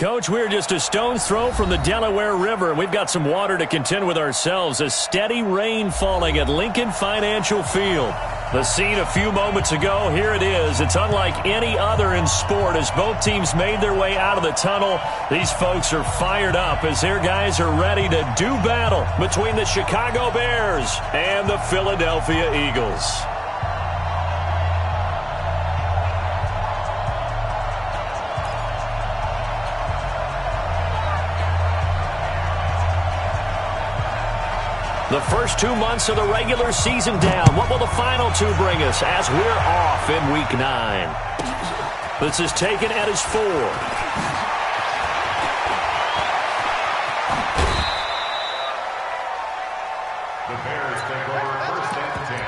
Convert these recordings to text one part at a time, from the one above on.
Coach, we're just a stone's throw from the Delaware River, and we've got some water to contend with ourselves. A steady rain falling at Lincoln Financial Field. The scene a few moments ago, here it is. It's unlike any other in sport as both teams made their way out of the tunnel. These folks are fired up as their guys are ready to do battle between the Chicago Bears and the Philadelphia Eagles. The first 2 months of the regular season down. What will the final two bring us as we're off in Week 9? This is taken at his 4. The Bears take over first and 10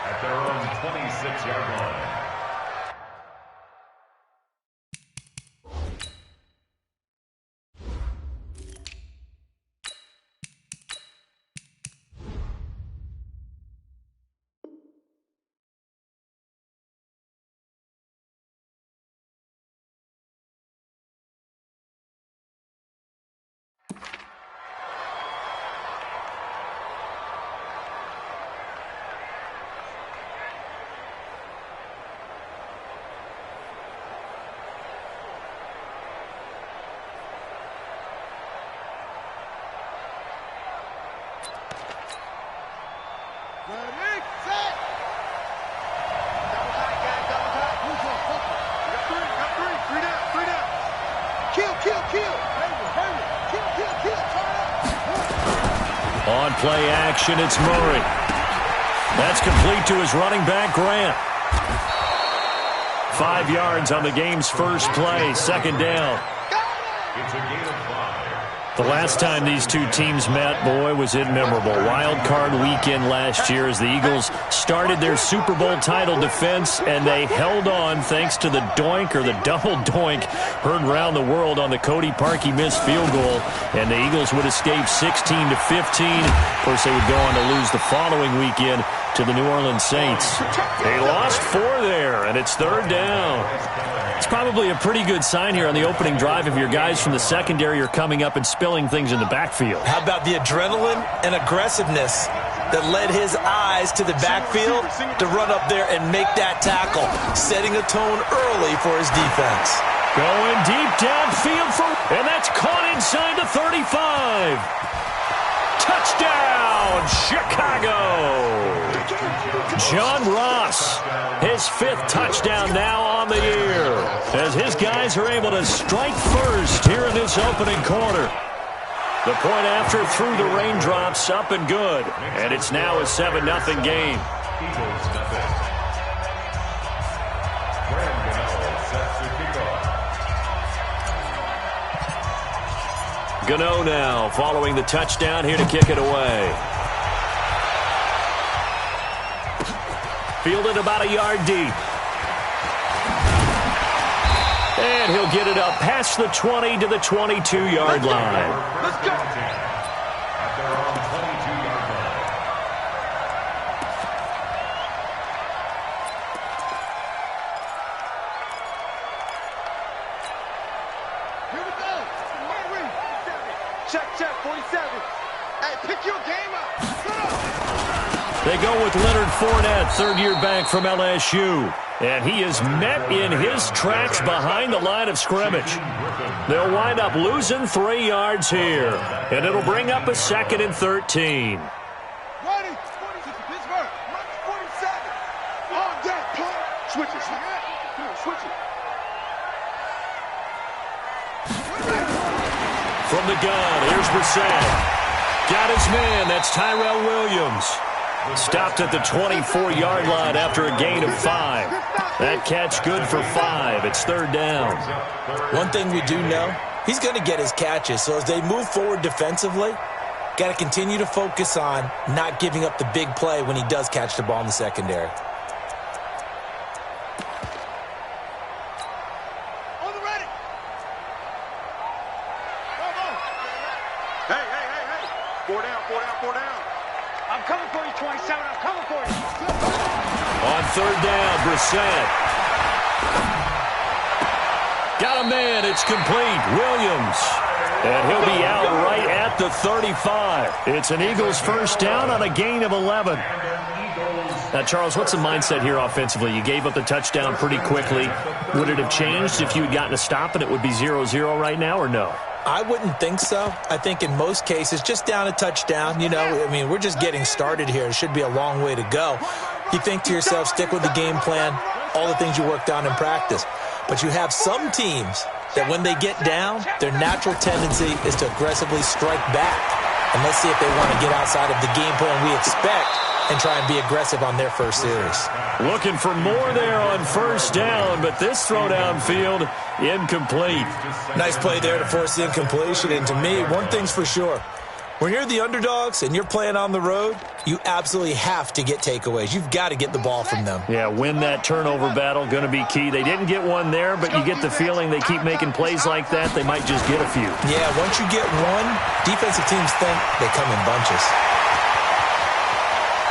at their own 26-yard line. On play action, it's Murray. That's complete to his running back, Grant. 5 yards on the game's first play, second down. It's a gain of 5. The last time these two teams met, boy, was it memorable. Wild card weekend last year as the Eagles started their Super Bowl title defense, and they held on thanks to the doink or the double doink heard around the world on the Cody Parkey missed field goal, and the Eagles would escape 16-15. Of course, they would go on to lose the following weekend to the New Orleans Saints. They lost 4 there, and it's third down. It's probably a pretty good sign here on the opening drive if your guys from the secondary are coming up and spilling things in the backfield. How about the adrenaline and aggressiveness that led his eyes to the backfield to run up there and make that tackle, setting a tone early for his defense. Going deep downfield and that's caught inside the 35. Touchdown, Chicago! John Ross, his 5th touchdown now on the year, as his guys are able to strike first here in this opening quarter. The point after through the raindrops, up and good, and it's now a 7-0 game. Eagles nothing. Sets the kickoff. Gano now following the touchdown here to kick it away. Fielded about a yard deep. And he'll get it up past the 20 to the 22-yard line. Let's go. At their own 22-yard line. Here we go. Murray. Check, 47. Hey, pick your game up. They go with Leonard Fournette, third-year back from LSU. And he is met in his tracks behind the line of scrimmage. They'll wind up losing 3 yards here. And it'll bring up a 2nd and 13. Ready. 46 Pittsburgh. 47. On deck. Switch it. Switch it. From the gun, here's Brissett. Got his man. That's Tyrell Williams. Stopped at the 24-yard line after a gain of 5. That catch good for 5. It's third down. One thing we do know, he's going to get his catches. So as they move forward defensively, got to continue to focus on not giving up the big play when he does catch the ball in the secondary. On the ready. Hey. 4 down. I'm coming for you, 27. I'm coming for you. On third down, Brissett. Got a man. It's complete. Williams. And he'll be out right at the 35. It's an Eagles first down on a gain of 11. Now, Charles, what's the mindset here offensively? You gave up the touchdown pretty quickly. Would it have changed if you had gotten a stop and it would be 0-0 right now, or no? I wouldn't think so. I think in most cases, just down a touchdown, we're just getting started here. It should be a long way to go. You think to yourself, stick with the game plan, all the things you worked on in practice. But you have some teams that when they get down, their natural tendency is to aggressively strike back. And let's see if they want to get outside of the game plan we expect and try and be aggressive on their first series. Looking for more there on first down, but this throw downfield, incomplete. Nice play there to force the incompletion. And to me, one thing's for sure. When you're the underdogs and you're playing on the road, you absolutely have to get takeaways. You've got to get the ball from them. Yeah, win that turnover battle, going to be key. They didn't get one there, but you get the feeling they keep making plays like that, they might just get a few. Yeah, once you get one, defensive teams think they come in bunches.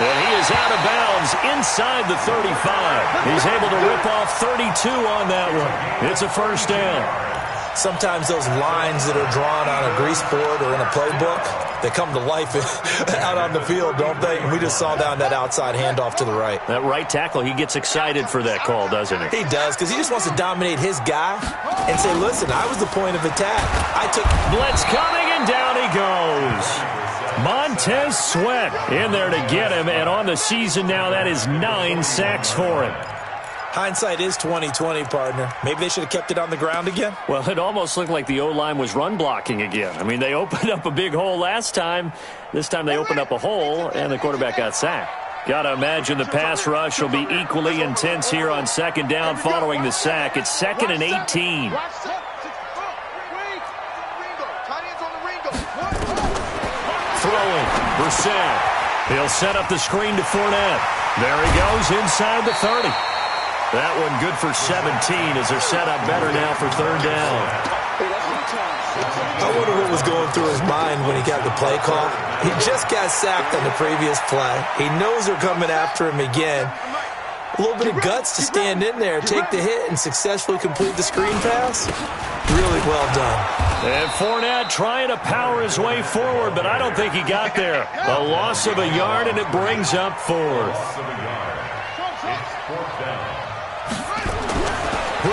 And he is out of bounds inside the 35. He's able to rip off 32 on that one. It's a first down. Sometimes those lines that are drawn on a grease board or in a playbook, they come to life out on the field, don't they? And we just saw down that outside handoff to the right. That right tackle, he gets excited for that call, doesn't he? He does, because he just wants to dominate his guy and say, listen, I was the point of attack. I took... Blitz coming, and down he goes. Montez Sweat in there to get him, and on the season now, that is 9 sacks for him. Hindsight is 20/20, partner. Maybe they should have kept it on the ground again. Well, it almost looked like the O-line was run blocking again. I mean, they opened up a big hole last time. This time they opened up a hole, and the quarterback got sacked. Got to imagine the pass rush will be equally intense here on second down following the sack. It's 2nd and 18. Throwing. Brissett. He'll set up the screen to Fournette. There he goes inside the 30. That one good for 17 as they're set up better now for third down. I wonder what was going through his mind when he got the play call. He just got sacked on the previous play. He knows they're coming after him again. A little bit of guts to stand in there, take the hit, and successfully complete the screen pass. Really well done. And Fournette trying to power his way forward, but I don't think he got there. A loss of a yard, and it brings up fourth.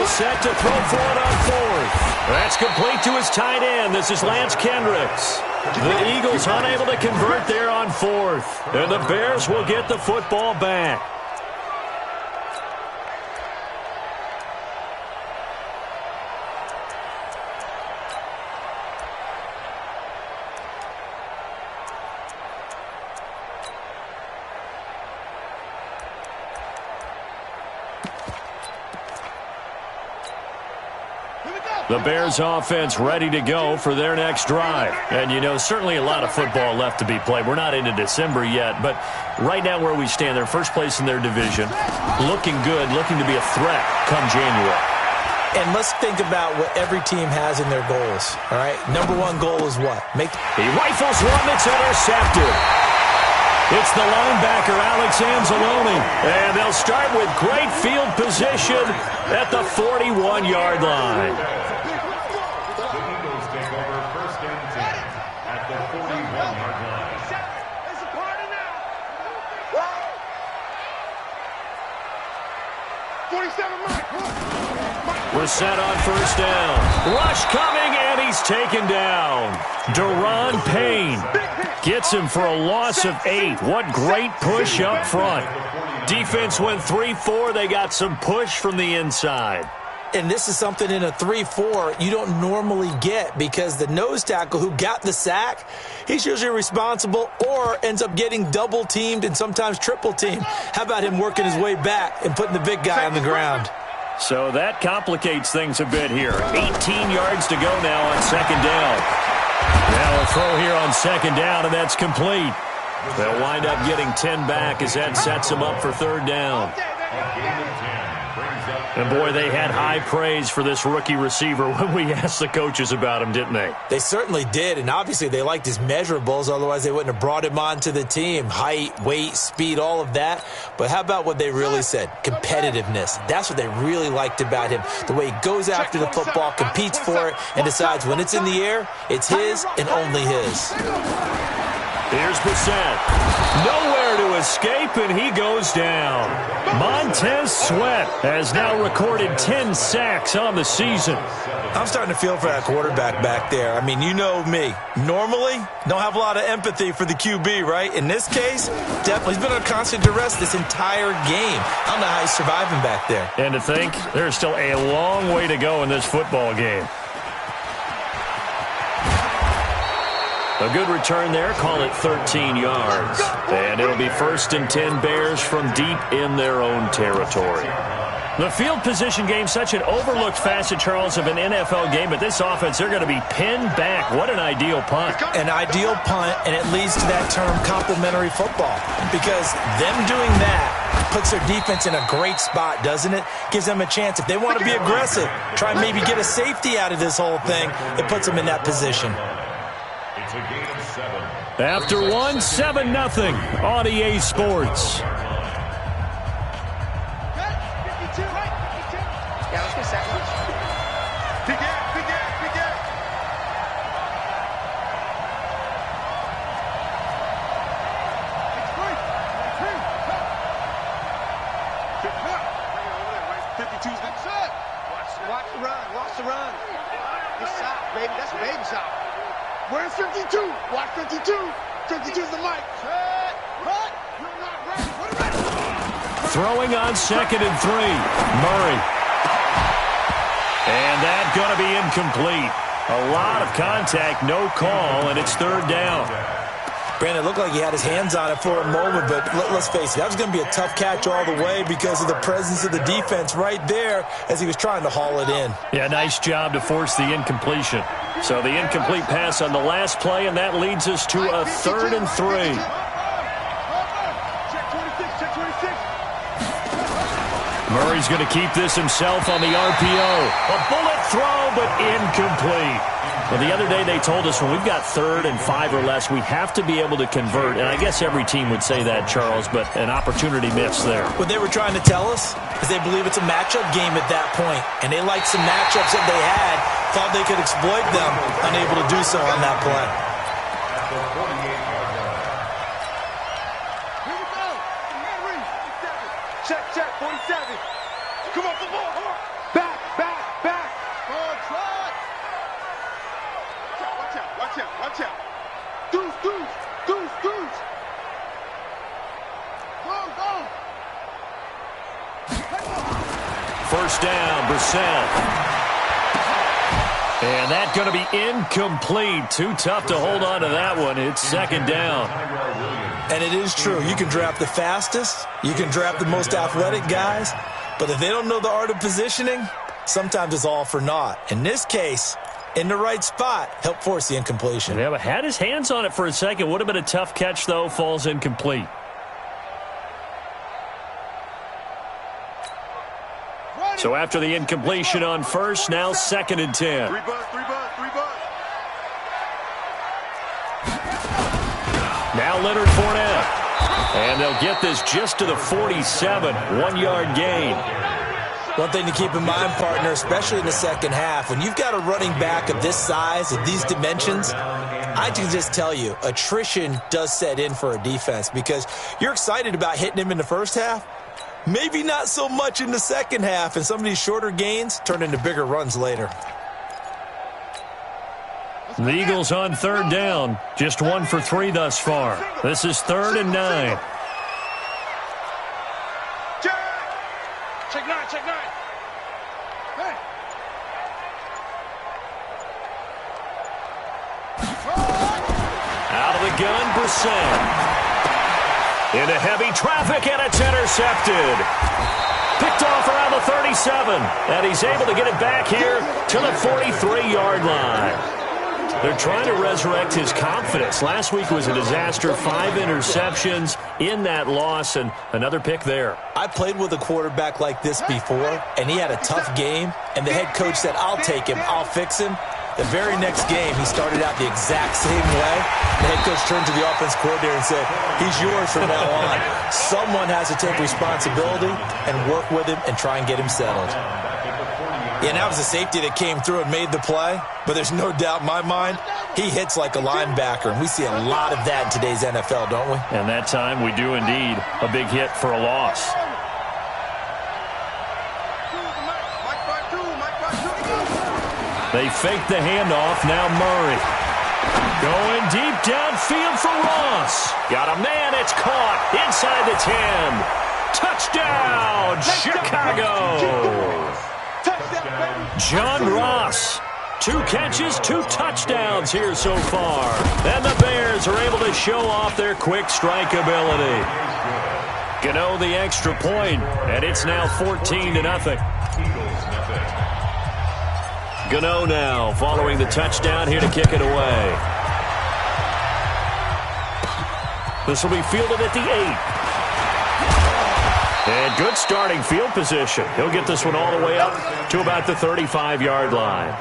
Set to throw for it on fourth. That's complete to his tight end. This is Lance Kendricks. The Eagles unable to convert there on fourth. And the Bears will get the football back. The Bears offense ready to go for their next drive. And, certainly a lot of football left to be played. We're not into December yet, but right now where we stand, they're first place in their division. Looking good, looking to be a threat come January. And let's think about what every team has in their goals, all right? Number one goal is what? He rifles one that's intercepted. It's the linebacker, Alex Anzalone. And they'll start with great field position at the 41-yard line. We're set on first down. Rush coming, and he's taken down. Deron Payne gets him for a loss of 8. What great push up front. Defense went 3-4. They got some push from the inside. And this is something in a 3-4 you don't normally get because the nose tackle who got the sack, he's usually responsible or ends up getting double-teamed and sometimes triple-teamed. How about him working his way back and putting the big guy on the ground? So that complicates things a bit here. 18 yards to go now on second down. Now a throw here on second down, and that's complete. They'll wind up getting 10 back as that sets them up for third down. A gain of 10 brings And, boy, they had high praise for this rookie receiver when we asked the coaches about him, didn't they? They certainly did, and obviously they liked his measurables. Otherwise, they wouldn't have brought him onto the team. Height, weight, speed, all of that. But how about what they really said? Competitiveness. That's what they really liked about him. The way he goes after the football, competes for it, and decides when it's in the air, it's his and only his. Here's Brissett. Nowhere to escape, and he goes down. Montez Sweat has now recorded 10 sacks on the season. I'm starting to feel for that quarterback back there. I mean, you know me. Normally, don't have a lot of empathy for the QB, right? In this case, definitely. He's been on constant duress this entire game. I don't know how he's surviving back there. And to think, there's still a long way to go in this football game. A good return there, call it 13 yards. And it'll be 1st and 10 Bears from deep in their own territory. The field position game, such an overlooked facet, Charles, of an NFL game, but this offense, they're going to be pinned back. What an ideal punt. An ideal punt, and it leads to that term complementary football. Because them doing that puts their defense in a great spot, doesn't it? Gives them a chance. If they want to be aggressive, try and maybe get a safety out of this whole thing, it puts them in that position. It's a game of 7. After 7-0 on EA Sports. Yeah, let's get sacked. Big air, big air, big air. It's free. 52's good shot. Watch the run, watch the run. Good shot, baby. That's a baby shot. Where's 52? Watch 52. 52's the mic. Cut. You're not ready. We're ready. Throwing on 2nd and 3. Murray. And that's going to be incomplete. A lot of contact, no call, and it's 3rd down. Brandon, it looked like he had his hands on it for a moment, but let's face it, that was going to be a tough catch all the way because of the presence of the defense right there as he was trying to haul it in. Yeah, nice job to force the incompletion. So the incomplete pass on the last play, and that leads us to a 3rd and 3. Murray's going to keep this himself on the RPO. A bullet throw, but incomplete. Well, the other day they told us when we've got 3rd and 5 or less, we have to be able to convert. And I guess every team would say that, Charles, but an opportunity missed there. What they were trying to tell us is they believe it's a matchup game at that point. And they liked some matchups that they had, thought they could exploit them, unable to do so on that play. Here we go. Check, 47. Come on, come on. Back. Oh, try. Watch out. Deuce. Go. 1st down, Brissett. And that's going to be incomplete. Too tough to hold on to that one. It's 2nd down. And it is true. You can draft the fastest. You can draft the most athletic guys. But if they don't know the art of positioning, sometimes it's all for naught. In this case, in the right spot, help force the incompletion. Yeah, but had his hands on it for a second. Would have been a tough catch, though. Falls incomplete. So after the incompletion on 1st, now 2nd and 10. 3 bucks. Now Leonard Fournette. And they'll get this just to the 47. 1-yard gain. One thing to keep in mind, partner, especially in the second half, when you've got a running back of this size, of these dimensions, I can just tell you, attrition does set in for a defense because you're excited about hitting him in the first half. Maybe not so much in the second half, and some of these shorter gains turn into bigger runs later. The Eagles on 3rd down. Just 1 for 3 thus far. This is 3rd and 9. Check 9. Hey. Out of the gun, Brissett. Into heavy traffic, and it's intercepted. Picked off around the 37, and he's able to get it back here to the 43-yard line. They're trying to resurrect his confidence. Last week was a disaster, 5 interceptions in that loss, and another pick there. I played with a quarterback like this before, and he had a tough game, and the head coach said, I'll take him, I'll fix him. The very next game, he started out the exact same way. The head coach turned to the offense coordinator and said, he's yours from now on. Someone has to take responsibility and work with him and try and get him settled. Yeah, and that was a safety that came through and made the play, but there's no doubt in my mind, he hits like a linebacker, and we see a lot of that in today's NFL, don't we? And that time we do indeed a big hit for a loss. They fake the handoff. Now Murray. Going deep downfield for Ross. Got a man. It's caught inside the 10. Touchdown, Chicago. John Ross. 2 catches, 2 touchdowns here so far. And the Bears are able to show off their quick strike ability. Gano the extra point, and it's now 14-0. Gano now following the touchdown here to kick it away. This will be fielded at the 8. And good starting field position. He'll get this one all the way up to about the 35-yard line.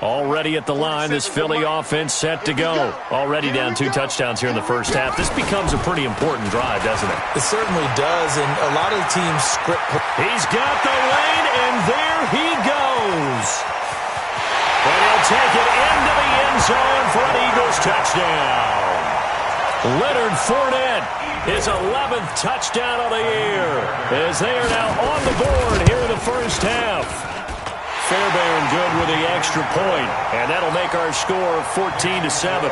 Already at the line, this Philly offense set to go. Already down 2 touchdowns here in the first half. This becomes a pretty important drive, doesn't it? It certainly does, and a lot of the teams script. He's got the lane, and there he goes. And he'll take it into the end zone for an Eagles touchdown. Leonard Fournette, his 11th touchdown of the year, as they are now on the board here in the first half. Fairbairn good with the extra point, and that'll make our score 14-7.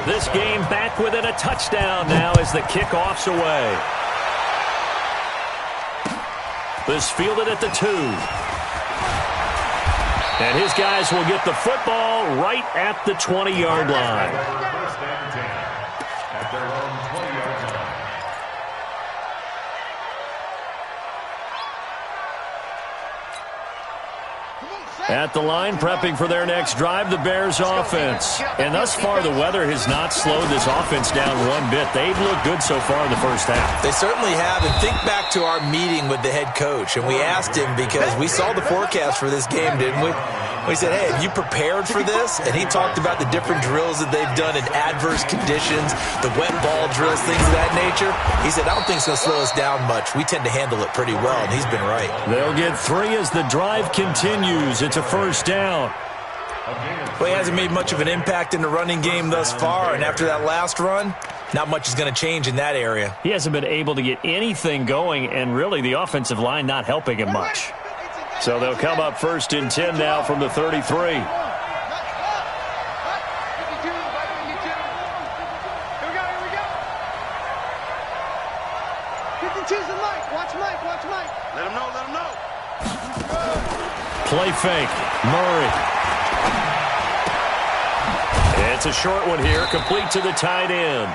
This game back within a touchdown now as the kickoff's away. This fielded at the 2. And his guys will get the football right at the 20-yard line. First and 10 at their own 20-yard line. At the line, prepping for their next drive, the Bears offense. And thus far, the weather has not slowed this offense down one bit. They've looked good so far in the first half. They certainly have. And think back to our meeting with the head coach. And we asked him because we saw the forecast for this game, didn't we? We said, hey, have you prepared for this? And he talked about the different drills that they've done in adverse conditions, the wet ball drills, things of that nature. He said, I don't think it's going to slow us down much. We tend to handle it pretty well, and he's been right. They'll get 3 as the drive continues. It's a first down. Well, he hasn't made much of an impact in the running game thus far, and after that last run, not much is going to change in that area. He hasn't been able to get anything going, and really the offensive line not helping him much. So they'll come up first and 10 now from the 33. 52 is the Mike. Watch Mike. Watch Mike. Let him know. Let him know. Play fake. Murray. It's a short one here. Complete to the tight end.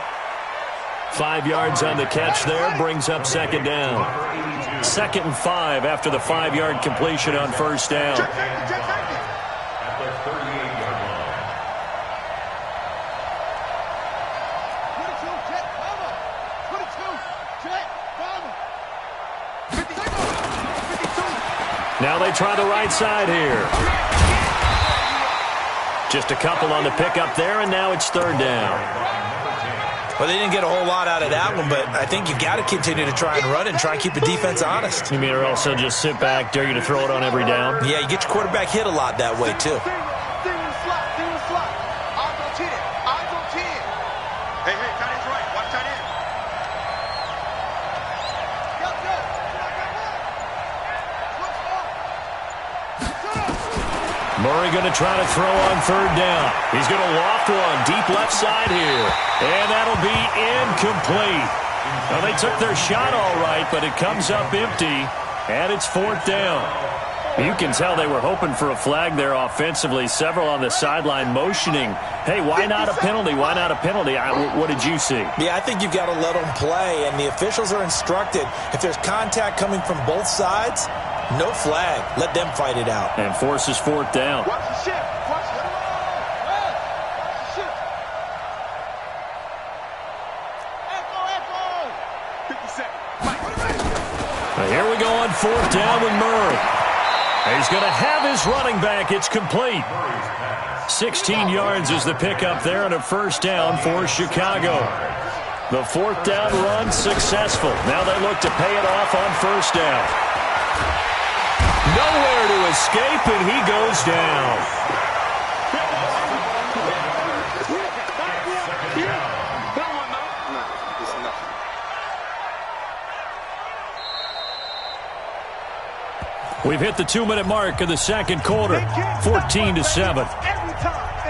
5 yards on the catch there. Brings up second down. 2nd and 5 after the 5-yard completion on first down. At the 38-yard line. Now they try the right side here. Just a couple on the pickup there, and now it's 3rd down. Well, they didn't get a whole lot out of that one, but I think you got to continue to try and run and try and keep the defense honest. You mean or also just sit back, dare you to throw it on every down? Yeah, you get your quarterback hit a lot that way, too. Hey, tight end's right. Watch tight end. Murray going to try to throw on 3rd down. He's going to loft one deep left side here. And that'll be incomplete. Now, they took their shot all right, but it comes up empty, and it's 4th down. You can tell they were hoping for a flag there offensively. Several on the sideline motioning, hey, why not a penalty? Why not a penalty? What did you see? Yeah, I think you've got to let them play, and the officials are instructed, if there's contact coming from both sides, no flag. Let them fight it out. And forces fourth down. Watch the shift. Watch the shift. Echo. 50 seconds. Here we go on fourth down with Murray. He's going to have his running back. It's complete. 16 yards is the pickup there and a first down for Chicago. The fourth down run successful. Now they look to pay it off on first down. Nowhere to escape, and he goes down. We've hit the 2-minute mark of the second quarter, 14-7.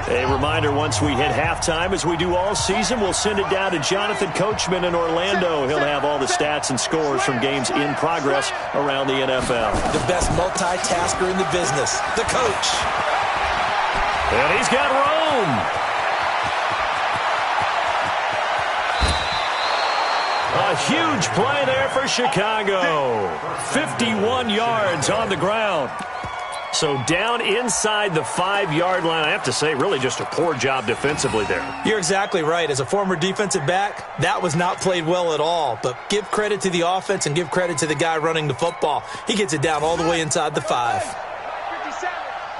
A reminder, once we hit halftime, as we do all season, we'll send it down to Jonathan Coachman in Orlando. He'll have all the stats and scores from games in progress around the NFL. The best multitasker in the business, the coach. And he's got room. A huge play there for Chicago. 51 yards on the ground. So down inside the 5-yard line. I have to say, really just a poor job defensively there. You're exactly right. As a former defensive back, that was not played well at all. But give credit to the offense and give credit to the guy running the football. He gets it down all the way inside the 5. 57.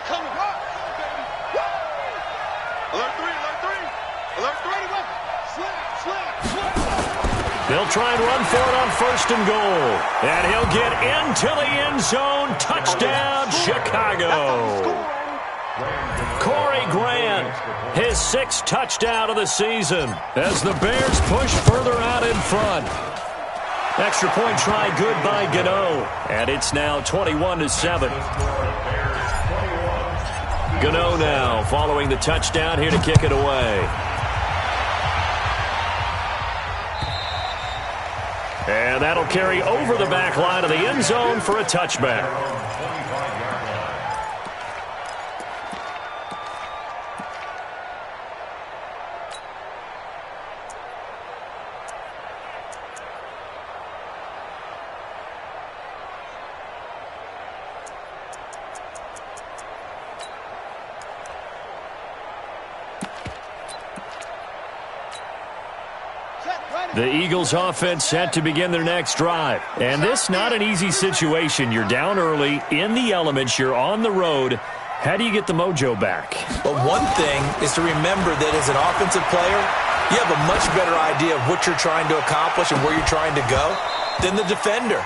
Coming up. Alert 3. Alert 3. Slam. They'll try and run for it on first and goal. And he'll get into the end zone. Touchdown, Chicago. Corey Grant, his 6th touchdown of the season as the Bears push further out in front. Extra point try good by Gano. And it's now 21-7. Gano now following the touchdown here to kick it away. And that'll carry over the back line of the end zone for a touchback. The Eagles offense set to begin their next drive. And this not an easy situation. You're down early, in the elements, you're on the road. How do you get the mojo back? But one thing is to remember that as an offensive player, you have a much better idea of what you're trying to accomplish and where you're trying to go than the defender.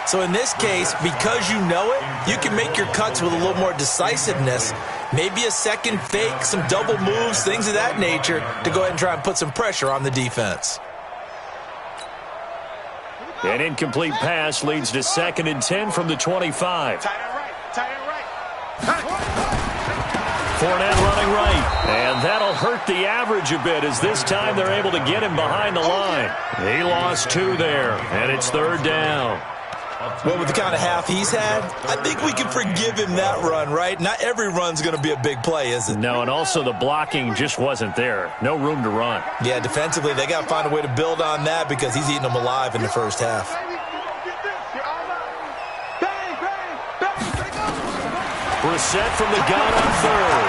So in this case, because you know it, you can make your cuts with a little more decisiveness, maybe a second fake, some double moves, things of that nature, to go ahead and try and put some pressure on the defense. An incomplete pass leads to 2nd and 10 from the 25. Tight end right. Fournette running right. And that'll hurt the average a bit as this time they're able to get him behind the line. He lost 2 there, and it's 3rd down. Well, with the kind of half he's had, I think we can forgive him that run, right? Not every run's going to be a big play, is it? No, and also the blocking just wasn't there. No room to run. Yeah, defensively, they got to find a way to build on that because he's eating them alive in the first half. Brissett from the gun on 3rd.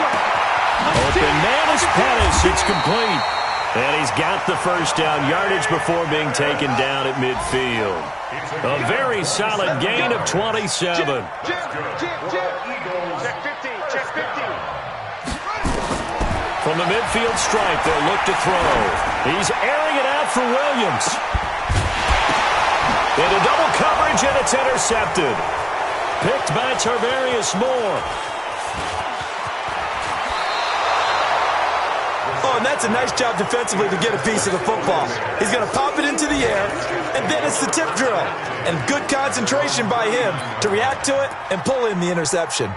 Open man is Pettis. It's complete. And he's got the first down yardage before being taken down at midfield. A very solid gain of 27. Check 15. From the midfield stripe, they'll look to throw. He's airing it out for Williams. Into double coverage, and it's intercepted. Picked by Tarvarius Moore. Oh, and that's a nice job defensively to get a piece of the football. He's going to pop it into the air, and then it's the tip drill. And good concentration by him to react to it and pull in the interception.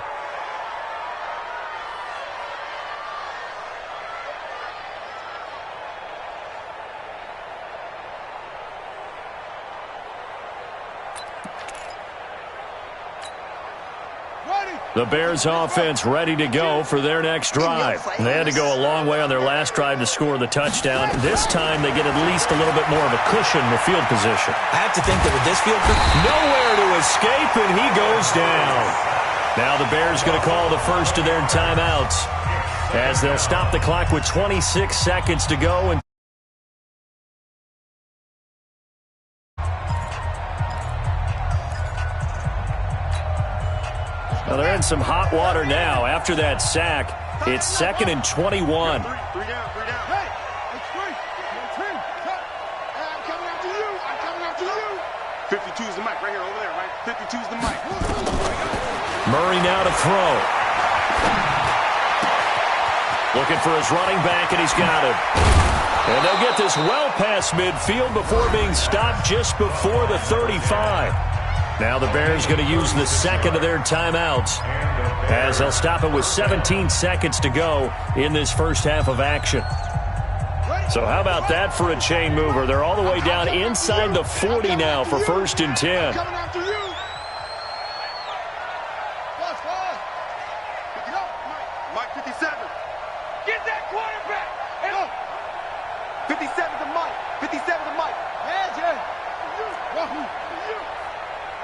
The Bears offense ready to go for their next drive. They had to go a long way on their last drive to score the touchdown. This time they get at least a little bit more of a cushion with field position. I have to think that with this field position, nowhere to escape, and he goes down. Now the Bears going to call the first of their timeouts as they'll stop the clock with 26 seconds to go. And now they're in some hot water now. After that sack, it's 2nd and 21. Three down. Hey, it's free. I'm coming after you. 52 is the mic right here over there, right? 52 is the mic. Murray now to throw. Looking for his running back, and he's got it. And they'll get this well past midfield before being stopped just before the 35. Now the Bears going to use the second of their timeouts as they'll stop it with 17 seconds to go in this first half of action. So how about that for a chain mover? They're all the way down inside the 40 now for 1st and 10. Coming after you. Mike 57. Get that quarterback. 57 to Mike. 57 to Mike. Yeah.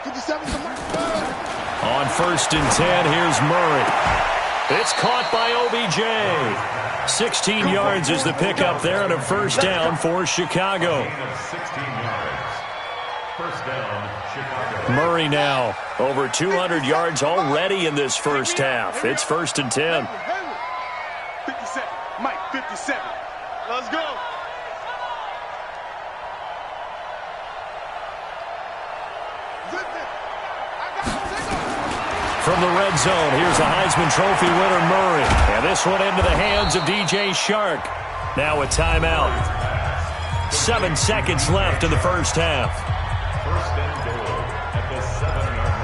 57 to Mike. On 1st and 10, here's Murray. It's caught by OBJ. 16 yards is the pickup there, and a first down for Chicago. 16 yards. First down, Chicago. Murray now over 200 yards already in this first half. It's 1st and 10. 57. Mike 57. Let's go. From the red zone, here's a Heisman Trophy winner, Murray. And this one into the hands of DJ Shark. Now a timeout. 7 seconds left in the first half. First and goal at the 7-yard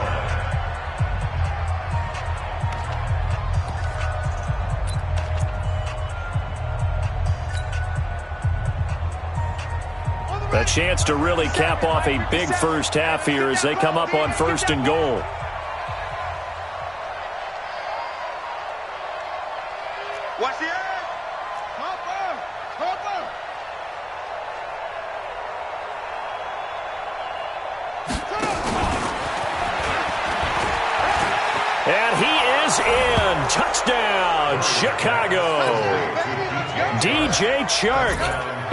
line. A chance to really cap off a big first half here as they come up on 1st and goal. Watch the edge. Hopper. And he is in. Touchdown, Chicago. DJ Chark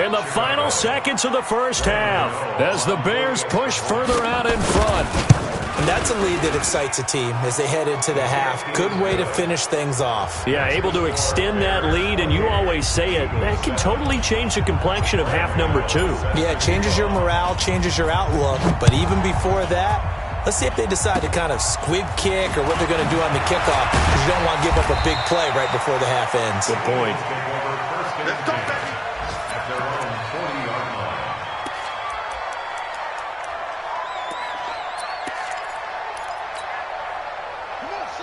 in the final seconds of the first half as the Bears push further out in front. and that's a lead that excites a team as they head into the half. Good way to finish things off. Yeah, able to extend that lead, and you always say it, that can totally change the complexion of half number 2. Yeah, it changes your morale, changes your outlook, but even before that, let's see if they decide to kind of squib kick or what they're going to do on the kickoff, because you don't want to give up a big play right before the half ends. Good point. Let's go, baby. At their own 40-yard line.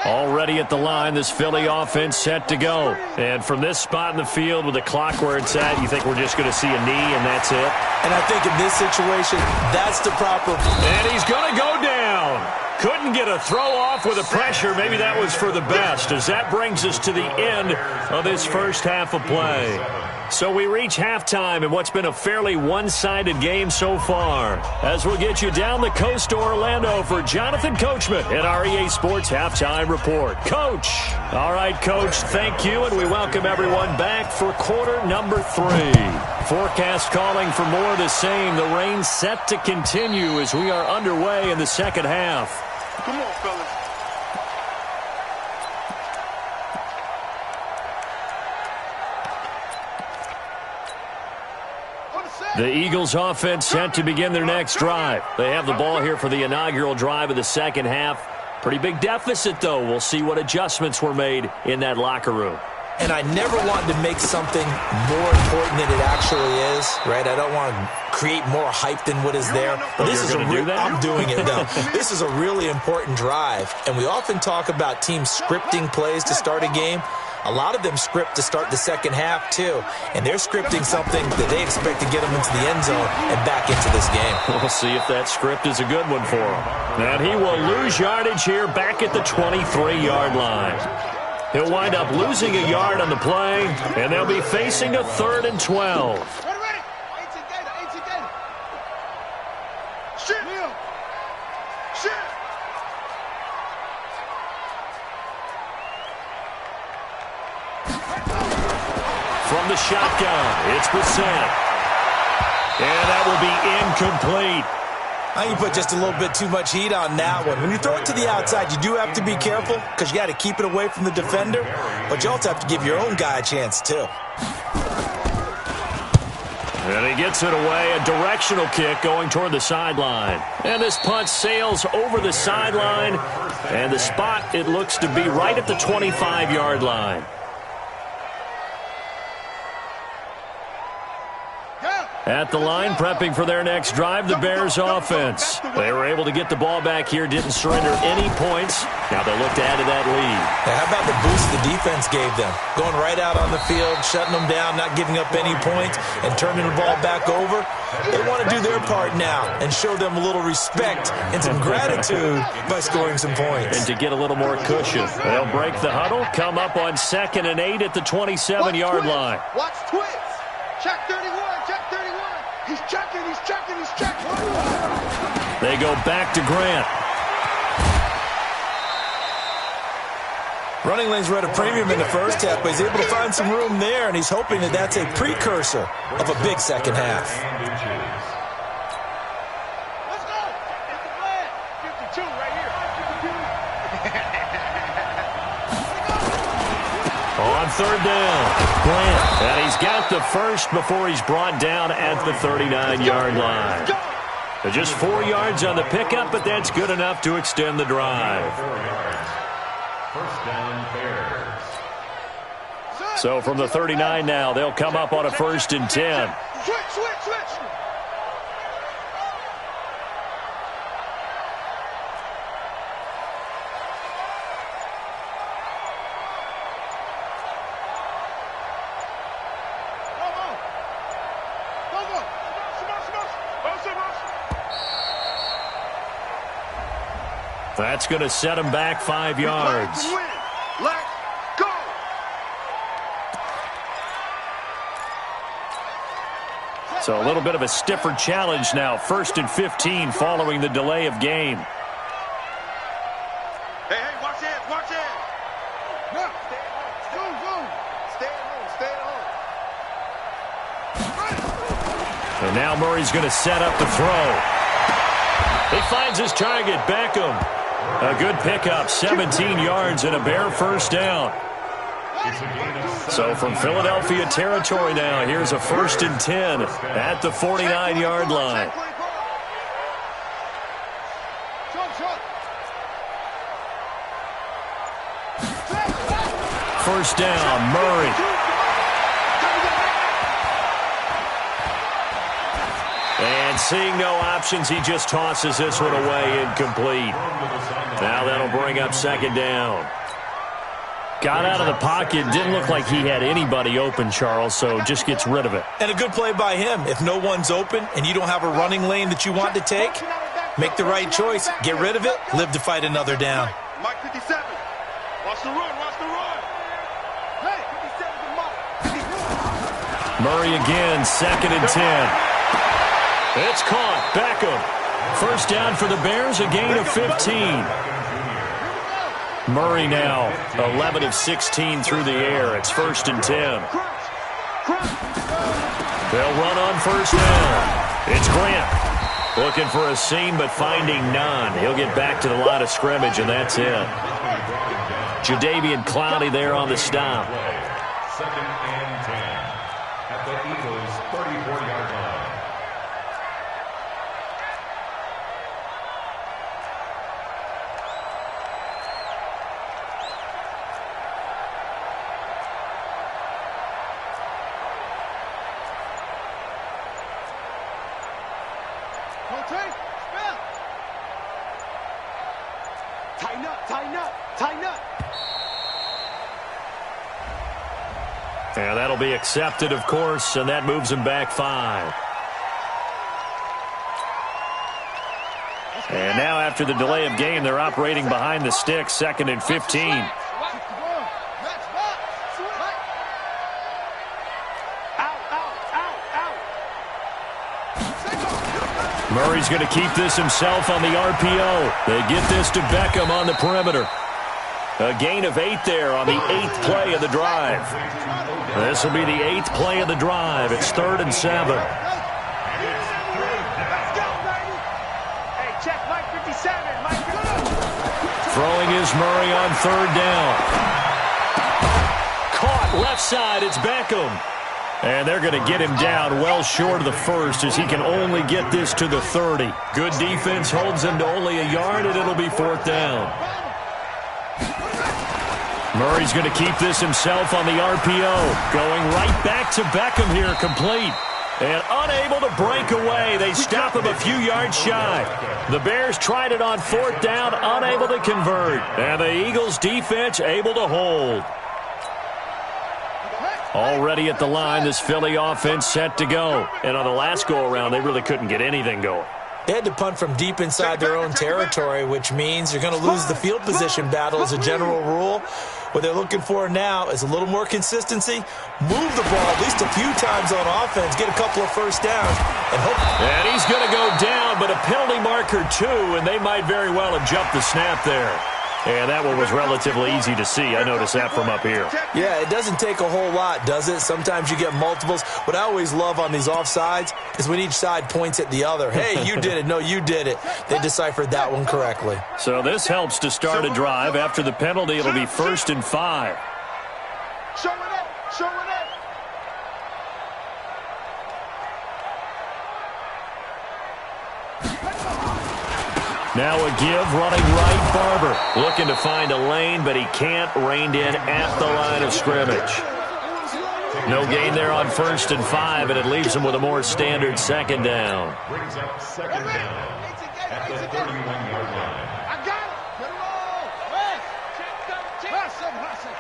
Already at the line, this Philly offense set to go. And from this spot in the field with the clock where it's at, you think we're just going to see a knee and that's it? And I think in this situation, that's the proper... And he's going to go down. Couldn't get a throw off with the pressure. Maybe that was for the best, as that brings us to the end of this first half of play. So we reach halftime in what's been a fairly one-sided game so far. As we'll get you down the coast to Orlando for Jonathan Coachman at our EA Sports Halftime Report. Coach. All right, Coach, thank you, and we welcome everyone back for quarter number 3. Forecast calling for more of the same. The rain set to continue as we are underway in the second half. Come on, fellas. The Eagles offense set to begin their next drive. They have the ball here for the inaugural drive of the second half. Pretty big deficit, though. We'll see what adjustments were made in that locker room. And I never wanted to make something more important than it actually is, right? I don't want to create more hype than what is there. But this is I'm doing it, though. This is a really important drive. And we often talk about teams scripting plays to start a game. A lot of them script to start the second half, too. And they're scripting something that they expect to get them into the end zone and back into this game. We'll see if that script is a good one for them. And he will lose yardage here back at the 23-yard line. He'll wind up losing a yard on the play, and they'll be facing a 3rd and 12. Ready. 18 Gator. Shit. From the shotgun, it's Brissett. And that will be incomplete. I think you put just a little bit too much heat on that one. When you throw it to the outside, you do have to be careful because you got to keep it away from the defender, but you also have to give your own guy a chance too. And he gets it away, a directional kick going toward the sideline. And this punt sails over the sideline, and the spot, it looks to be right at the 25-yard line. At the line, prepping for their next drive, the Bears offense. They were able to get the ball back here, didn't surrender any points. Now they look to add to that lead. Now, how about the boost the defense gave them? Going right out on the field, shutting them down, not giving up any points, and turning the ball back over. They want to do their part now and show them a little respect and some gratitude by scoring some points. And to get a little more cushion, they'll break the huddle, come up on 2nd and 8 at the 27-yard line. Watch twins. Check 31. He's checking. They go back to Grant. Running lanes were at a premium in the first half, but he's able to find some room there, and he's hoping that that's a precursor of a big second half. Let's go. It's the flag. 52 right here. On 3rd down, Grant. And he's got the first before he's brought down at the 39-yard line. So just 4 yards on the pickup, but that's good enough to extend the drive. 4 yards. First down, Bears. So from the 39 now, they'll come up on a 1st and 10. Switch. That's going to set him back 5 yards. Let's go. So a little bit of a stiffer challenge now. 1st and 15 following the delay of game. Hey, watch it. No, stay home. And now Murray's going to set up the throw. He finds his target, Beckham. A good pickup, 17 yards and a Bear first down. So from Philadelphia territory now, here's a 1st and 10 at the 49-yard line. First down, Murray. And seeing no options, he just tosses this one away, incomplete. Now that'll bring up 2nd down. Got out of the pocket, didn't look like he had anybody open, Charles, so just gets rid of it. And a good play by him. If no one's open and you don't have a running lane that you want to take, make the right choice. Get rid of it, live to fight another down. Mike 57. Watch the run. Hey, 57 to Mike. Murray again, 2nd and 10. It's caught. Beckham. First down for the Bears, a gain of 15. Murray now 11 of 16 through the air. It's 1st and 10. They'll run on 1st down. It's Grant. Looking for a seam, but finding none. He'll get back to the line of scrimmage, and that's it. Jadeveon Clowney there on the stop. 2nd and 10 at the Eagles' 34-yard line. Tighten up. And that'll be accepted, of course, and that moves him back 5. And now after the delay of game. They're operating behind the sticks, 2nd and 15. Murray's going to keep this himself on the RPO. They get this to Beckham on the perimeter. A gain of 8 there on the 8th play of the drive. This will be the 8th play of the drive. It's 3rd and 7. Throwing is Murray on 3rd down. Caught left side. It's Beckham. And they're going to get him down well short of the first as he can only get this to the 30. Good defense holds him to only a yard, and it'll be 4th down. Murray's going to keep this himself on the RPO. Going right back to Beckham here, complete. And unable to break away. They stop him a few yards shy. The Bears tried it on 4th down, unable to convert. And the Eagles defense able to hold. Already at the line, this Philly offense set to go. And on the last go-around, they really couldn't get anything going. They had to punt from deep inside their own territory, which means you're going to lose the field position battle as a general rule. What they're looking for now is a little more consistency, move the ball at least a few times on offense, get a couple of first downs, and hope. And he's going to go down, but a penalty marker too, and they might very well have jumped the snap there. And that one was relatively easy to see. I noticed that from up here. Yeah, it doesn't take a whole lot, does it? Sometimes you get multiples. What I always love on these offsides is when each side points at the other. Hey, you did it. No, you did it. They deciphered that one correctly. So this helps to start a drive. After the penalty, it'll be 1st and 5. Show it up. Show it up. Now a give, running right, Barber. Looking to find a lane, but he can't. Reined in at the line of scrimmage. No gain there on 1st and 5, and it leaves him with a more standard 2nd down. Brings up 2nd down at the 31-yard line. I got it. Put it on. Hustle.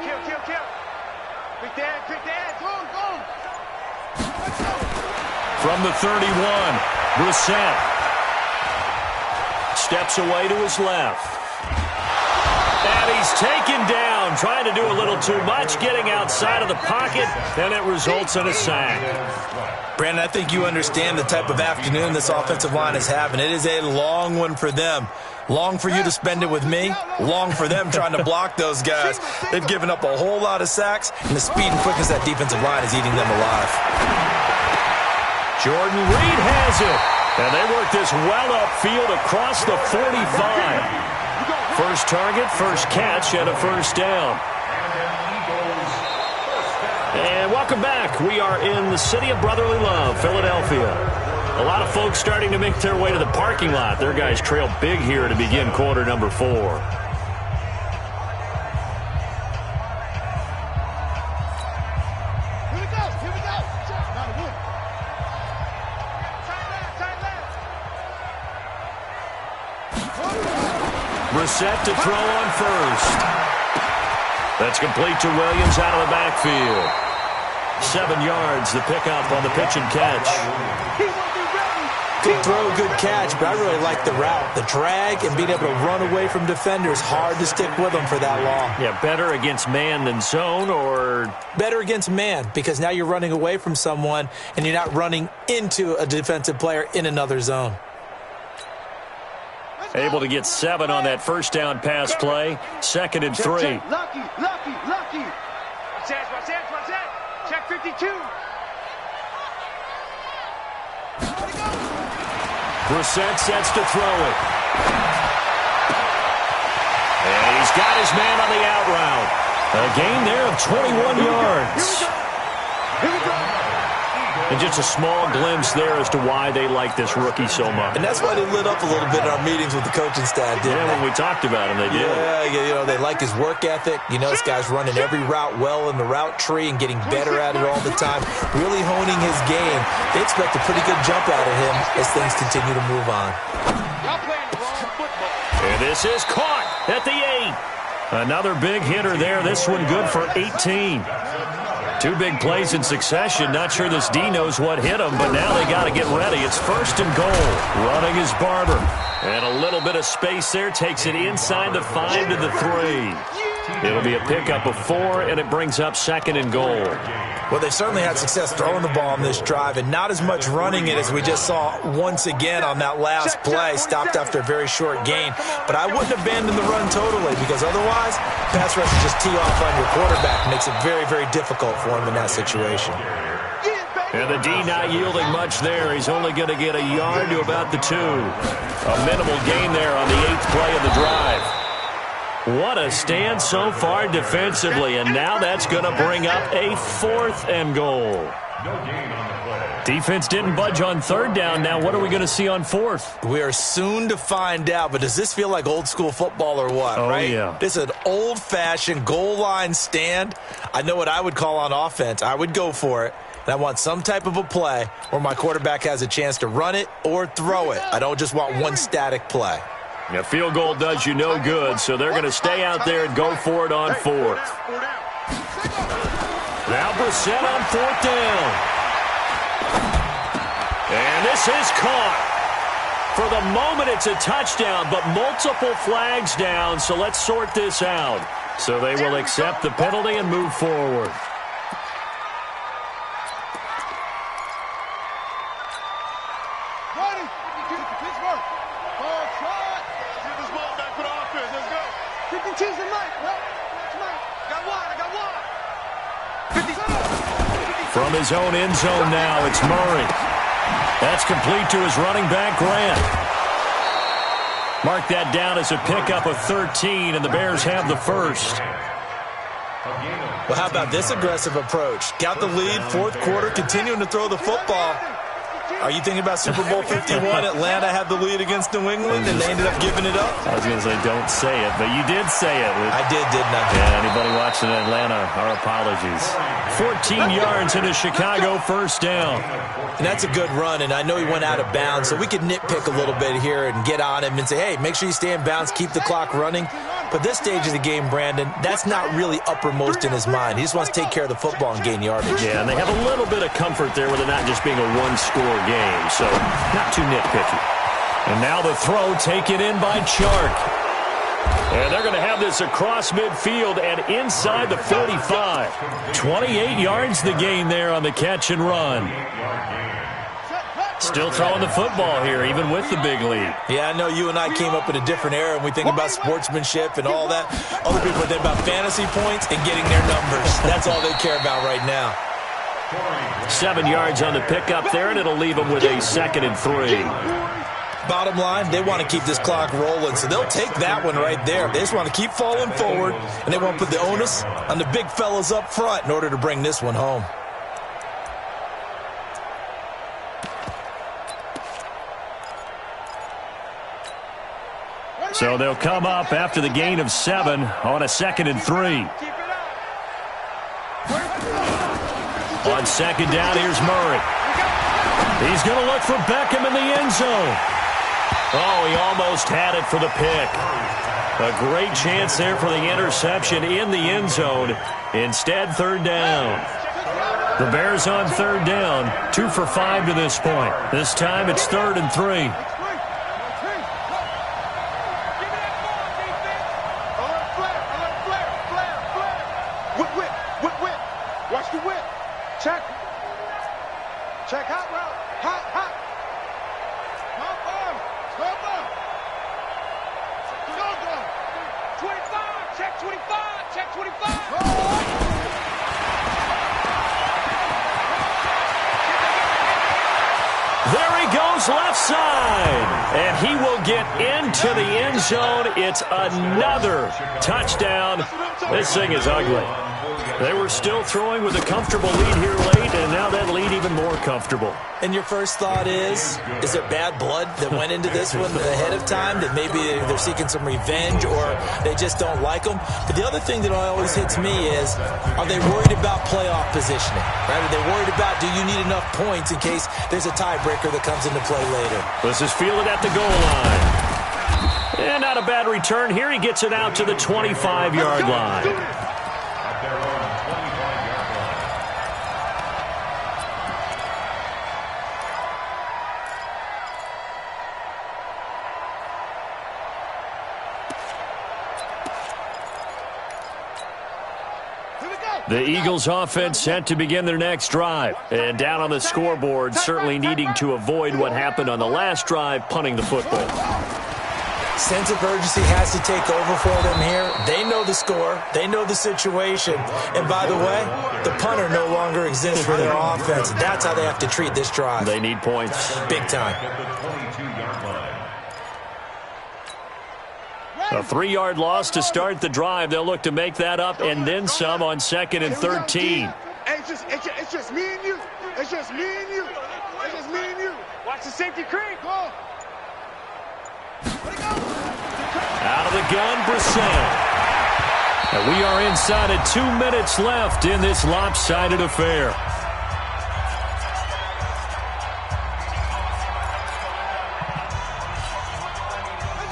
Kill. Quick dad. Go. From the 31, Brissett steps away to his left. And he's taken down, trying to do a little too much, getting outside of the pocket, and it results in a sack. Brandon, I think you understand the type of afternoon this offensive line is having. It is a long one for them. Long for you to spend it with me. Long for them trying to block those guys. They've given up a whole lot of sacks, and the speed and quickness of that defensive line is eating them alive. Jordan Reed has it. And they work this well upfield across the 45. First target, first catch, and a 1st down. And welcome back. We are in the city of brotherly love, Philadelphia. A lot of folks starting to make their way to the parking lot. Their guys trail big here to begin quarter number 4. Brissett to throw on 1st. That's complete to Williams out of the backfield. 7 yards, the pickup on the pitch and catch. Good throw, good catch, but I really like the route. The drag and being able to run away from defenders, hard to stick with them for that long. Yeah, better against man than zone, or? Better against man, because now you're running away from someone and you're not running into a defensive player in another zone. Able to get 7 on that 1st down pass play. 2nd and 3. Lucky. Check 52. Brissett sets to throw it. And he's got his man on the out route. A gain there of 21 yards. Here we go. And just a small glimpse there as to why they like this rookie so much. And that's why they lit up a little bit in our meetings with the coaching staff, didn't they? When we talked about him, they did. Yeah, they like his work ethic. This guy's running every route well in the route tree and getting better at it all the time, really honing his game. They expect a pretty good jump out of him as things continue to move on. Y'all playing the wrong football. And this is caught at the 8. Another big hitter there. This one good for 18. Two big plays in succession. Not sure this D knows what hit him, but now they got to get ready. It's 1st and goal. Running is Barber. And a little bit of space there. Takes it inside the 5 to the 3. It'll be a pickup of 4, and it brings up 2nd and goal. Well, they certainly had success throwing the ball on this drive, and not as much running it as we just saw once again on that last play. Stopped after a very short gain. But I wouldn't abandon the run totally, because otherwise, pass rushers just tee off on your quarterback. Makes it very, very difficult for him in that situation. And the D not yielding much there. He's only going to get a yard to about the 2. A minimal gain there on the 8th play of the drive. What a stand so far defensively, and now that's going to bring up a 4th and goal. Defense didn't budge on 3rd down. Now what are we going to see on 4th? We are soon to find out, but does this feel like old school football or what, right? Yeah. This is an old-fashioned goal line stand. I know what I would call on offense. I would go for it. And I want some type of a play where my quarterback has a chance to run it or throw it. I don't just want one static play. A field goal does you no good, so they're going to stay out there and go for it on 4th. Now Brissett on 4th down. And this is caught. For the moment, it's a touchdown, but multiple flags down, so let's sort this out. So they will accept the penalty and move forward. From his own end zone now, it's Murray. That's complete to his running back, Grant. Mark that down as a pickup of 13, and the Bears have the 1st. Well, how about this aggressive approach? Got the lead, 4th quarter, continuing to throw the football. Are you thinking about Super Bowl 51? Atlanta had the lead against New England, and they ended up giving it up? I was going to say, don't say it, but you did say it. I did, didn't I? Yeah, anybody watching Atlanta, our apologies. 14 yards into Chicago, 1st down. And that's a good run, and I know he went out of bounds, so we could nitpick a little bit here and get on him and say, hey, make sure you stay in bounds, keep the clock running. But this stage of the game, Brandon, that's not really uppermost in his mind. He just wants to take care of the football and gain yardage. Yeah, and they have a little bit of comfort there with it not just being a one-score game, so not too nitpicky. And now the throw taken in by Chark. And they're going to have this across midfield and inside the 45. 28 yards the gain there on the catch and run. Still throwing the football here, even with the big lead. Yeah, I know you and I came up in a different era, and we think about sportsmanship and all that. Other people think about fantasy points and getting their numbers. That's all they care about right now. 7 yards on the pickup there, and it'll leave them with a 2nd and 3. Bottom line, they want to keep this clock rolling, so they'll take that one right there. They just want to keep falling forward, and they want to put the onus on the big fellas up front in order to bring this one home. So they'll come up after the gain of 7 on a 2nd and 3. On 2nd down, here's Murray. He's going to look for Beckham in the end zone. Oh, he almost had it for the pick. A great chance there for the interception in the end zone. Instead, 3rd down. The Bears on 3rd down, 2 for 5 to this point. This time it's 3rd and 3. Check hot route. Hot. Go. 25. Check 25. Check 25. There he goes left side. And he will get into the end zone. It's another touchdown. This thing is ugly. They were still throwing with a comfortable lead here late, and now that lead even more comfortable. And your first thought is there bad blood that went into this one ahead of time, that maybe they're seeking some revenge or they just don't like them? But the other thing that always hits me is, are they worried about playoff positioning? Right? Are they worried about, do you need enough points in case there's a tiebreaker that comes into play later? This is fielded at the goal line. And not a bad return here. He gets it out to the 25-yard line. The Eagles offense set to begin their next drive. And down on the scoreboard, certainly needing to avoid what happened on the last drive, punting the football. Sense of urgency has to take over for them here. They know the score. They know the situation. And by the way, the punter no longer exists for their offense. That's how they have to treat this drive. They need points. Big time. A 3-yard loss to start the drive. They'll look to make that up and then some on 2nd and 13. It's just me and you. It's just me and you. It's just me and you. Watch the safety creep. Go. Out of the gun, Brissett. And we are inside of 2 minutes left in this lopsided affair.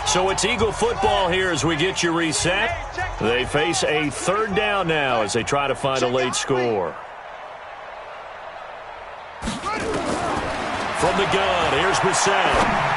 So it's Eagle football here as we get you reset. They face a 3rd down now as they try to find a late score. From the gun, here's Brissett.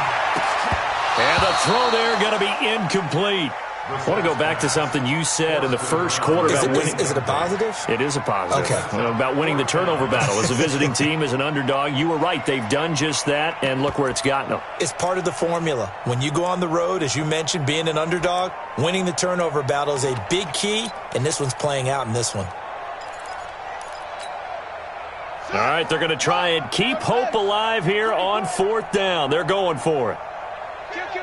And the throw there going to be incomplete. I want to go back to something you said in the first quarter about winning. Is it a positive? It is a positive. Okay. About winning the turnover battle. As a visiting team, as an underdog, you were right. They've done just that, and look where it's gotten them. It's part of the formula. When you go on the road, as you mentioned, being an underdog, winning the turnover battle is a big key, and this one's playing out in this one. All right, they're going to try and keep hope alive here on 4th down. They're going for it.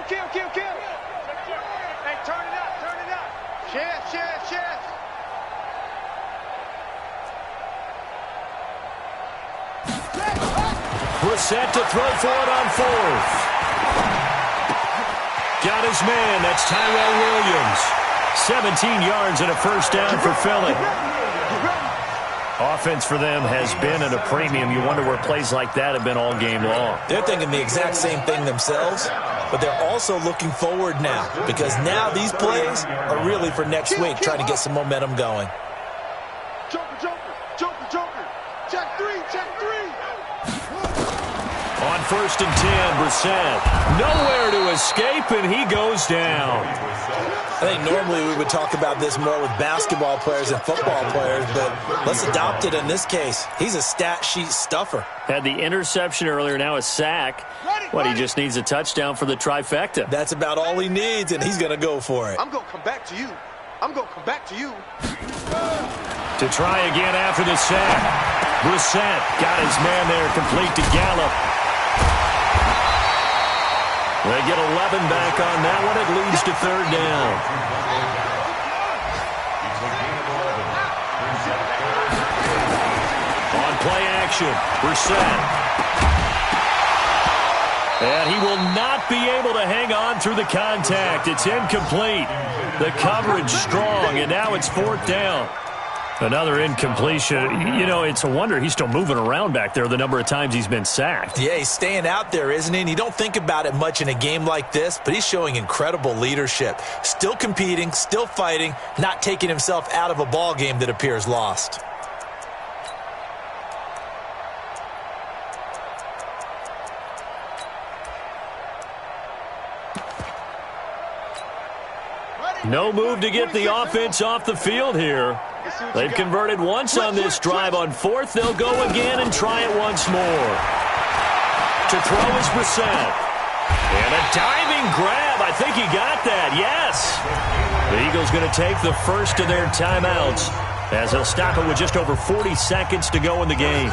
Kill. Hey, turn it up. Chest. Brissett to throw for it on 4th. Got his man. That's Tyrell Williams. 17 yards and a 1st down for Philly. Offense for them has been at a premium. You wonder where plays like that have been all game long. They're thinking the exact same thing themselves, but they're also looking forward now because now these plays are really for next week, trying to get some momentum going. Joker. Check three. On 1st and 10, Brissett. Nowhere to escape, and he goes down. I think normally we would talk about this more with basketball players and football players, but let's adopt it in this case. He's a stat sheet stuffer. Had the interception earlier, now a sack. He just needs a touchdown for the trifecta. That's about all he needs, and he's going to go for it. I'm going to come back to you. To try again after the sack. Brissett got his man there, complete to Gallup. They get 11 back on that one. It leads to 3rd down. On play action, Brissett. And he will not be able to hang on through the contact. It's incomplete. The coverage strong, and now it's 4th down. Another incompletion. You know, it's a wonder he's still moving around back there the number of times he's been sacked. Yeah, he's staying out there, isn't he? And you don't think about it much in a game like this, but he's showing incredible leadership. Still competing, still fighting, not taking himself out of a ball game that appears lost. No move to get the offense off the field here. They've converted once on this drive. On 4th, they'll go again and try it once more. To throw is Brissett. And a diving grab. I think he got that. Yes. The Eagles going to take the first of their timeouts as they'll stop it with just over 40 seconds to go in the game.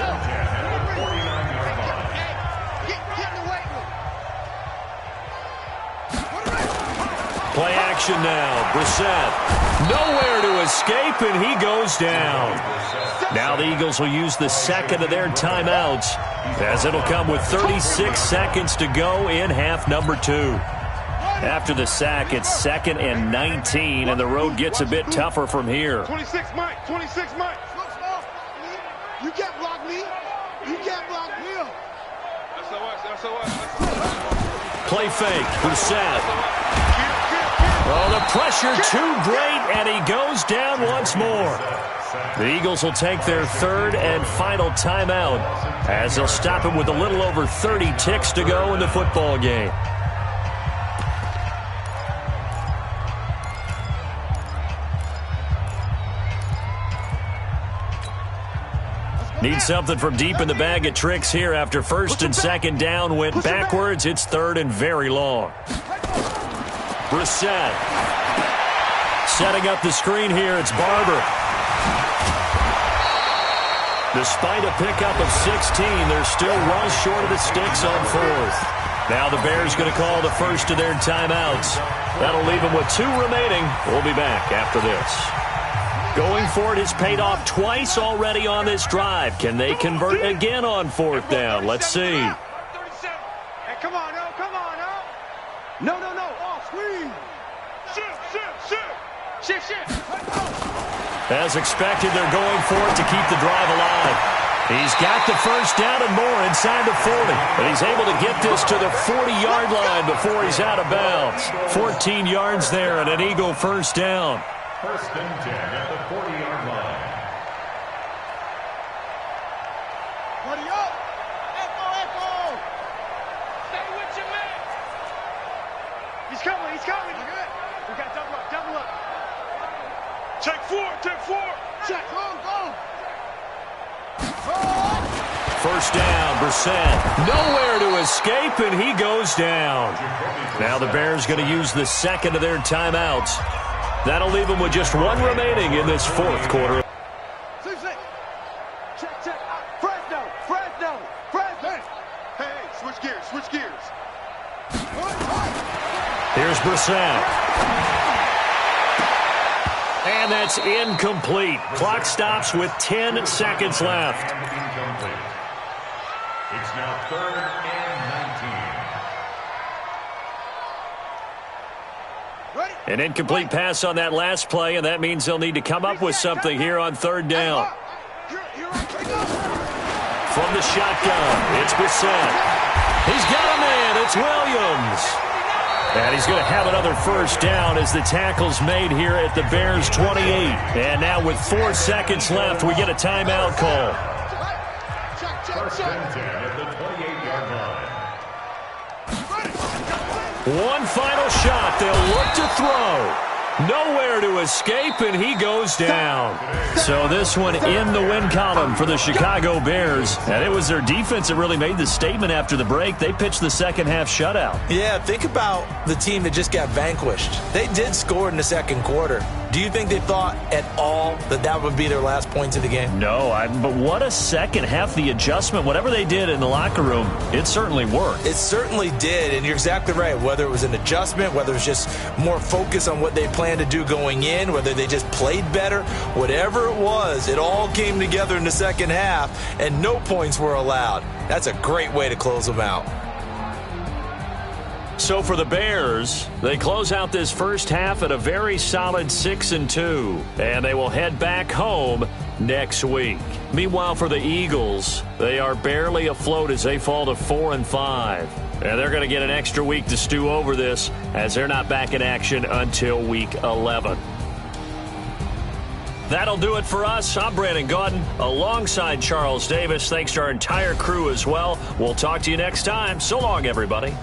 Play action now. Brissett. Nowhere to escape, and he goes down. Now the Eagles will use the 2nd of their timeouts as it'll come with 36 seconds to go in half number 2. After the sack, it's 2nd and 19, and the road gets a bit tougher from here. 26 Mike. You can't block me. Play fake. Brissett. Oh, the pressure too great, and he goes down once more. The Eagles will take their 3rd and final timeout as they'll stop him with a little over 30 ticks to go in the football game. Need something from deep in the bag of tricks here after first and second down went backwards. It's third and very long. Brissett. Setting up the screen here, it's Barber. Despite a pickup of 16, they're still well short of the sticks on fourth. Now the Bears going to call the first of their timeouts. That'll leave them with 2 remaining. We'll be back after this. Going for it has paid off twice already on this drive. Can they convert again on fourth down? Let's see. Hey, come on, no, come on, no. No, no, no. Oh, squeeze. Shift. As expected, they're going for it to keep the drive alive. He's got the first down and more inside the 40. But he's able to get this to the 40-yard line before he's out of bounds. 14 yards there and an Eagle first down. First and 10 at the 40-yard line. Buddy up. Echo. Stay with your man. He's coming. We got double up. Check four. Check, go. First down, Brissett. Nowhere to escape, and he goes down. Now the Bears going to use the second of their timeouts. That'll leave them with just 1 remaining in this fourth quarter. Check. Fresno. Hey, switch gears. Here's Brissett. And that's incomplete. Clock stops with 10 seconds left. Incomplete. It's now 3rd and 19. Ready? An incomplete pass on that last play, and that means they'll need to come up with something here on third down. From the shotgun, it's Brissett. He's got a man. It's Williams. And he's going to have another first down as the tackle's made here at the Bears' 28. And now with 4 seconds left, we get a timeout call. First and 10 at the 28-yard line. One final shot. They'll look to throw. Nowhere to escape, and he goes down. So this one in the win column for the Chicago Bears. And it was their defense that really made the statement after the break. They pitched the second half shutout. Yeah, think about the team that just got vanquished. They did score in the second quarter. Do you think they thought at all that that would be their last points of the game? No, but what a second half. The adjustment, whatever they did in the locker room, it certainly worked. It certainly did, and you're exactly right. Whether it was an adjustment, whether it was just more focus on what they planned to do going in, whether they just played better, whatever it was, it all came together in the second half, and no points were allowed. That's a great way to close them out. So for the Bears, they close out this first half at a very solid 6-2, and they will head back home next week. Meanwhile, for the Eagles, they are barely afloat as they fall to 4-5. And they're going to get an extra week to stew over this as they're not back in action until week 11. That'll do it for us. I'm Brandon Gaudin alongside Charles Davis. Thanks to our entire crew as well. We'll talk to you next time. So long, everybody.